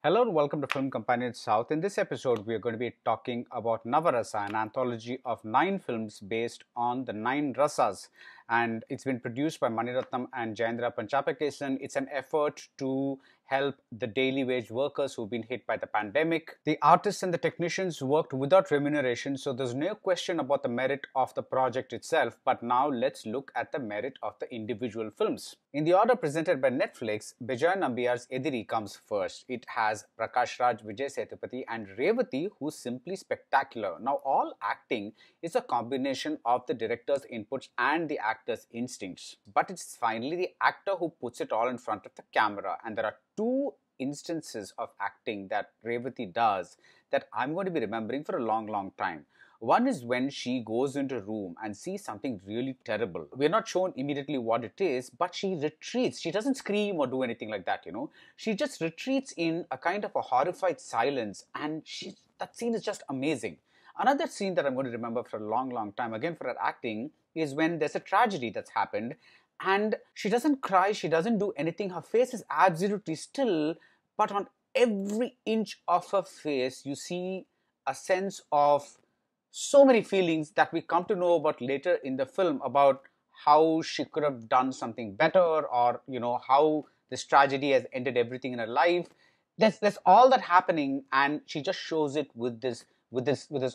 Hello and welcome to Film Companion South. In this episode, we are going to be talking about Navarasa, an anthology of 9 films based on the 9 rasas. And it's been produced by Ratnam and Jayendra Panchapakesan. It's an effort to help the daily wage workers who've been hit by the pandemic. The artists and the technicians worked without remuneration, so there's no question about the merit of the project itself. But now let's look at the merit of the individual films. In the order presented by Netflix, Vijay Nambiyar's Ediri comes first. It has Prakash Raj, Vijay Sethupathi and Revathi, who's simply spectacular. Now, all acting is a combination of the director's inputs and the actor's instincts. But it's finally the actor who puts it all in front of the camera. And there are two instances of acting that Revathi does that I'm going to be remembering for a long time. One is when she goes into a room and sees something really terrible. We're not shown immediately what it is, but she retreats. She doesn't scream or do anything like that, She just retreats in a kind of a horrified silence, and that scene is just amazing. Another scene that I'm going to remember for a long time, again for her acting, is when there's a tragedy that's happened and she doesn't cry, she doesn't do anything. Her face is absolutely still, but on every inch of her face, you see a sense of so many feelings that we come to know about later in the film, about how she could have done something better, or how this tragedy has ended everything in her life. There's all that happening, and she just shows it with this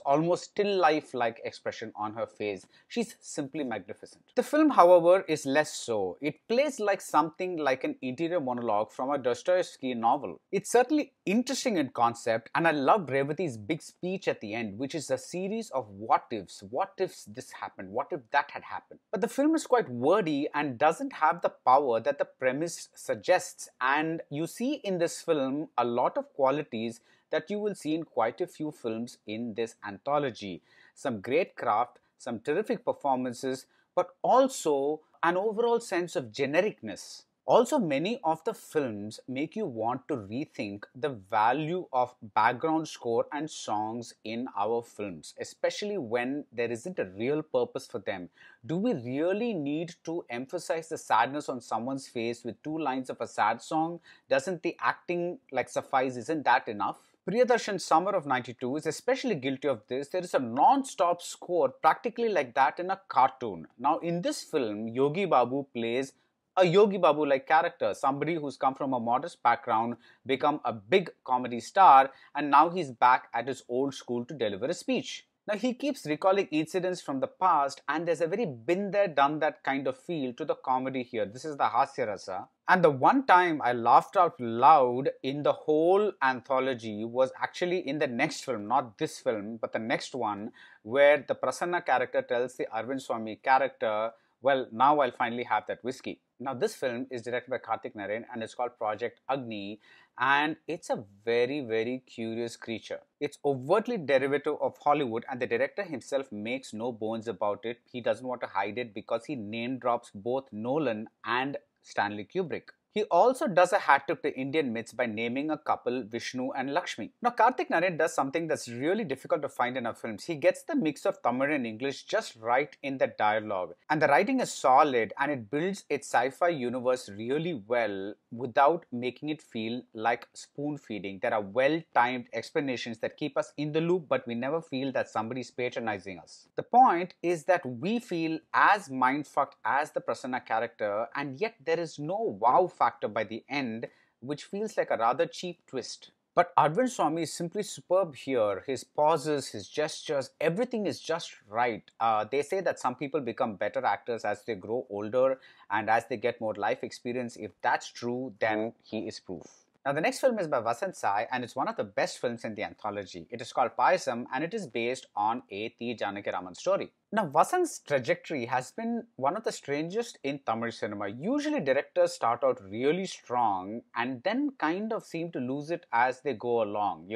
almost still life-like expression on her face. She's simply magnificent. The film, however, is less so. It plays like something like an interior monologue from a Dostoevsky novel. It's certainly interesting in concept, and I love Revathi's big speech at the end, which is a series of what ifs. What if this happened? What if that had happened? But the film is quite wordy and doesn't have the power that the premise suggests. And you see in this film a lot of qualities that you will see in quite a few films in this anthology. Some great craft, some terrific performances, but also an overall sense of genericness. Also, many of the films make you want to rethink the value of background score and songs in our films, especially when there isn't a real purpose for them. Do we really need to emphasize the sadness on someone's face with 2 lines of a sad song? Doesn't the acting suffice? Isn't that enough? Priyadarshan's Summer of '92 is especially guilty of this. There is a non-stop score practically like that in a cartoon. Now, in this film, Yogi Babu plays a Yogi Babu-like character, somebody who's come from a modest background, become a big comedy star, and now he's back at his old school to deliver a speech. Now, he keeps recalling incidents from the past, and there's a very been there, done that kind of feel to the comedy here. This is the Hasya Rasa. And the one time I laughed out loud in the whole anthology was actually in the next film, not this film, but the next one, where the Prasanna character tells the Arvind Swami character, well, now I'll finally have that whiskey. Now, this film is directed by Karthik Narayan and it's called Project Agni, and it's a very curious creature. It's overtly derivative of Hollywood, and the director himself makes no bones about it. He doesn't want to hide it because he name drops both Nolan and Stanley Kubrick. He also does a hat tip to Indian myths by naming a couple, Vishnu and Lakshmi. Now, Karthik Narayan does something that's really difficult to find in our films. He gets the mix of Tamil and English just right in the dialogue. And the writing is solid, and it builds its sci-fi universe really well without making it feel like spoon feeding. There are well-timed explanations that keep us in the loop, but we never feel that somebody's patronizing us. The point is that we feel as mindfucked as the Prasanna character, and yet there is no wow factor by the end, which feels like a rather cheap twist. But Arvind Swami is simply superb here. His pauses, his gestures, everything is just right. They say that some people become better actors as they grow older and as they get more life experience. If that's true, then he is proof. Now, the next film is by Vasant Sai, and it's one of the best films in the anthology. It is called Payasam, and it is based on a T. Janakiraman story. Now, Vasant's trajectory has been one of the strangest in Tamil cinema. Usually, directors start out really strong and then kind of seem to lose it as they go along.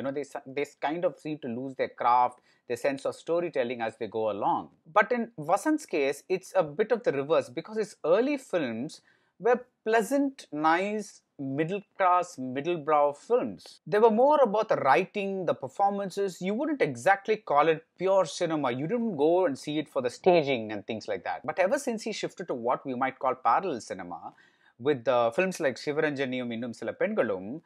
They kind of seem to lose their craft, their sense of storytelling as they go along. But in Vasant's case, it's a bit of the reverse, because his early films were pleasant, nice, middle-class, middle-brow films. They were more about the writing, the performances. You wouldn't exactly call it pure cinema. You didn't go and see it for the staging and things like that. But ever since he shifted to what we might call parallel cinema, with films like Sivaranjaniyum Innum Sila Pengalum,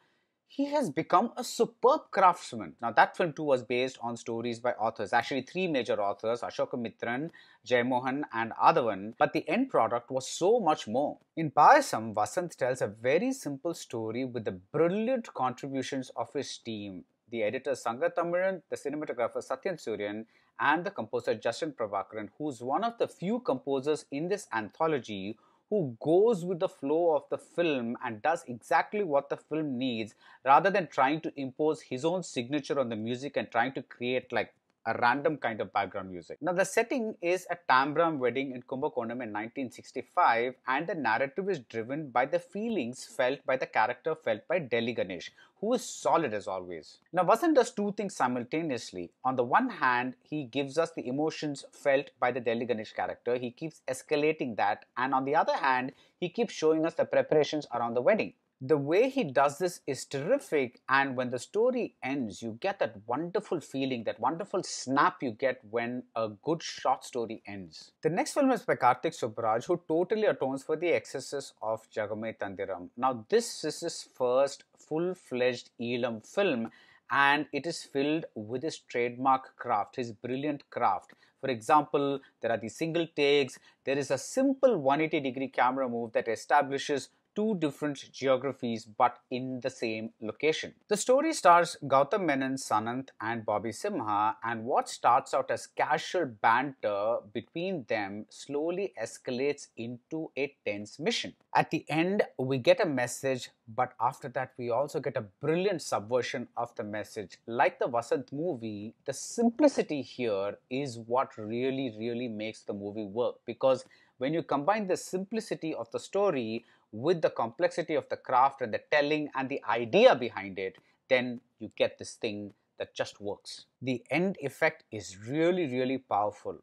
he has become a superb craftsman. Now, that film too was based on stories by authors, actually three major authors, Ashoka Mitran, Jaymohan, and Adhavan, but the end product was so much more. In Payasam, Vasant tells a very simple story with the brilliant contributions of his team. The editor Sanga Tamiran, the cinematographer Satyan Suryan, and the composer Justin Prabhakaran, who's one of the few composers in this anthology who goes with the flow of the film and does exactly what the film needs rather than trying to impose his own signature on the music and trying to create like a random kind of background music. Now, the setting is a Tambram wedding in Kumbakonam in 1965, and the narrative is driven by the feelings felt by the character felt by Delhi Ganesh, who is solid as always. Now, Vasant does two things simultaneously. On the one hand, he gives us the emotions felt by the Delhi Ganesh character, he keeps escalating that, and on the other hand, he keeps showing us the preparations around the wedding. The way he does this is terrific, and when the story ends, you get that wonderful feeling, that wonderful snap you get when a good short story ends. The next film is by Karthik Subbaraj, who totally atones for the excesses of Jagame Tandiram. Now, this is his first full-fledged Elam film, and it is filled with his trademark craft, his brilliant craft. For example, there are the single takes, there is a simple 180-degree camera move that establishes two different geographies but in the same location. The story stars Gautham Menon, Sanant and Bobby Simha, and what starts out as casual banter between them slowly escalates into a tense mission. At the end, we get a message, but after that we also get a brilliant subversion of the message. Like the Vasant movie, the simplicity here is what really makes the movie work, because when you combine the simplicity of the story with the complexity of the craft and the telling and the idea behind it, then you get this thing that just works. The end effect is really powerful.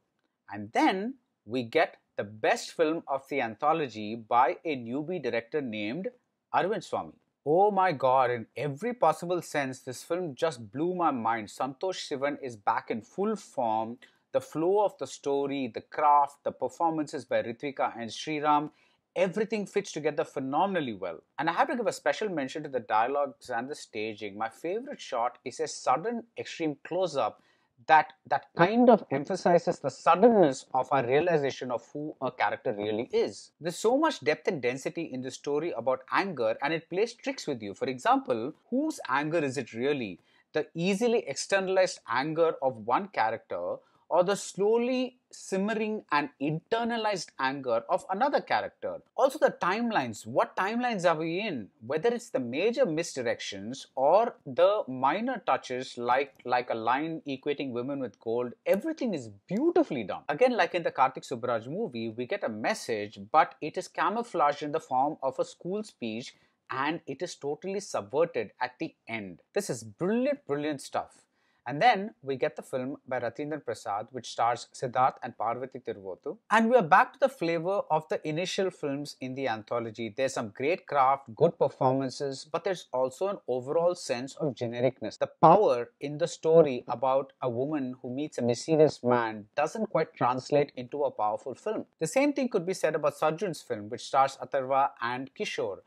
And then we get the best film of the anthology by a newbie director named Arvind Swami. Oh my god, in every possible sense, this film just blew my mind. Santosh Sivan is back in full form. The flow of the story, the craft, the performances by Ritvika and Sree Raam, everything fits together phenomenally well. And I have to give a special mention to the dialogues and the staging. My favorite shot is a sudden extreme close-up that kind of emphasizes the suddenness of our realization of who a character really is. There's so much depth and density in the story about anger, and it plays tricks with you. For example, whose anger is it really? The easily externalized anger of one character, or the slowly simmering and internalized anger of another character? Also, the timelines. What timelines are we in? Whether it's the major misdirections or the minor touches like a line equating women with gold, everything is beautifully done. Again, like in the Karthik Subbaraj movie, we get a message, but it is camouflaged in the form of a school speech, and it is totally subverted at the end. This is brilliant stuff. And then we get the film by Ratnam Prasad, which stars Siddharth and Parvathy Tiruvottu. And we are back to the flavor of the initial films in the anthology. There's some great craft, good performances, but there's also an overall sense of genericness. The power in the story about a woman who meets a mysterious man doesn't quite translate into a powerful film. The same thing could be said about Sarjun's film, which stars Atharvaa and Kishore.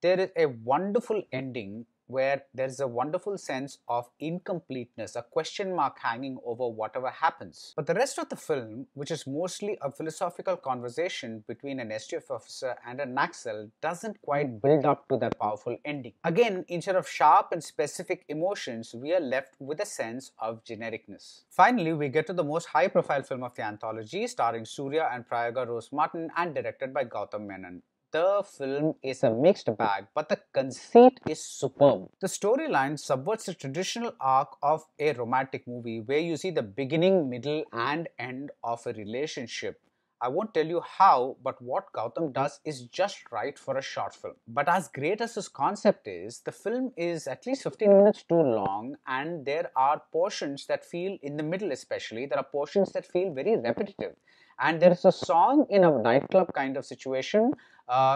There is a wonderful ending where there's a wonderful sense of incompleteness, a question mark hanging over whatever happens. But the rest of the film, which is mostly a philosophical conversation between an STF officer and a Naxal, doesn't quite build up to that powerful ending. Again, instead of sharp and specific emotions, we are left with a sense of genericness. Finally, we get to the most high-profile film of the anthology, starring Suriya and Prayaga Rose Martin and directed by Gautham Menon. The film is a mixed bag, but the conceit is superb. The storyline subverts the traditional arc of a romantic movie where you see the beginning, middle, and end of a relationship. I won't tell you how, but what Gautham does is just right for a short film. But as great as this concept is, the film is at least 15 minutes too long, and there are portions that feel, in the middle especially, there are portions that feel very repetitive. And there is a song in a nightclub kind of situation.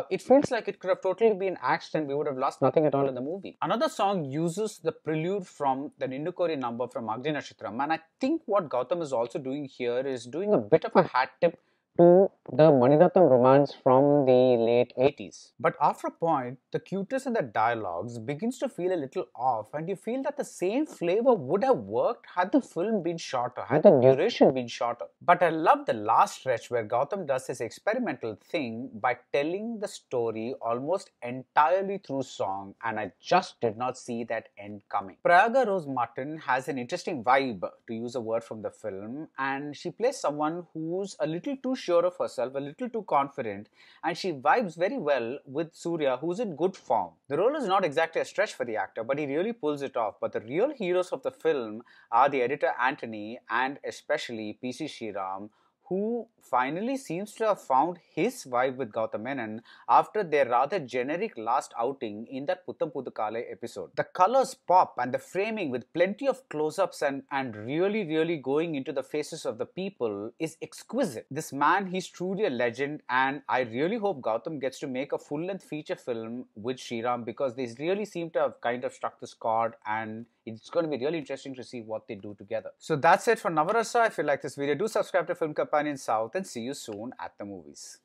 It feels like it could have totally been axed and we would have lost nothing at all in the movie. Another song uses the prelude from the Nindukori number from Agni Nashatram, and I think what Gautham is also doing here is doing a bit of a hat tip to the Maniratnam romance from the late 80s. But after a point, the cuteness in the dialogues begins to feel a little off, and you feel that the same flavor would have worked had the film been shorter, had the duration been shorter. But I love the last stretch where Gautham does his experimental thing by telling the story almost entirely through song, and I just did not see that end coming. Prayaga Rose Martin has an interesting vibe, to use a word from the film, and she plays someone who's a little too sure of herself, a little too confident, and she vibes very well with Suriya, who's in good form. The role is not exactly a stretch for the actor, but he really pulls it off. But the real heroes of the film are the editor Antony and especially PC Sree Raam, who finally seems to have found his vibe with Gautham Menon after their rather generic last outing in that Puttam Pudukale episode. The colors pop and the framing with plenty of close-ups and really going into the faces of the people is exquisite. This man, he's truly a legend, and I really hope Gautham gets to make a full-length feature film with Sree Raam, because they really seem to have kind of struck this chord, and it's going to be really interesting to see what they do together. So that's it for Navarasa. If you like this video, do subscribe to Film Companion South and see you soon at the movies.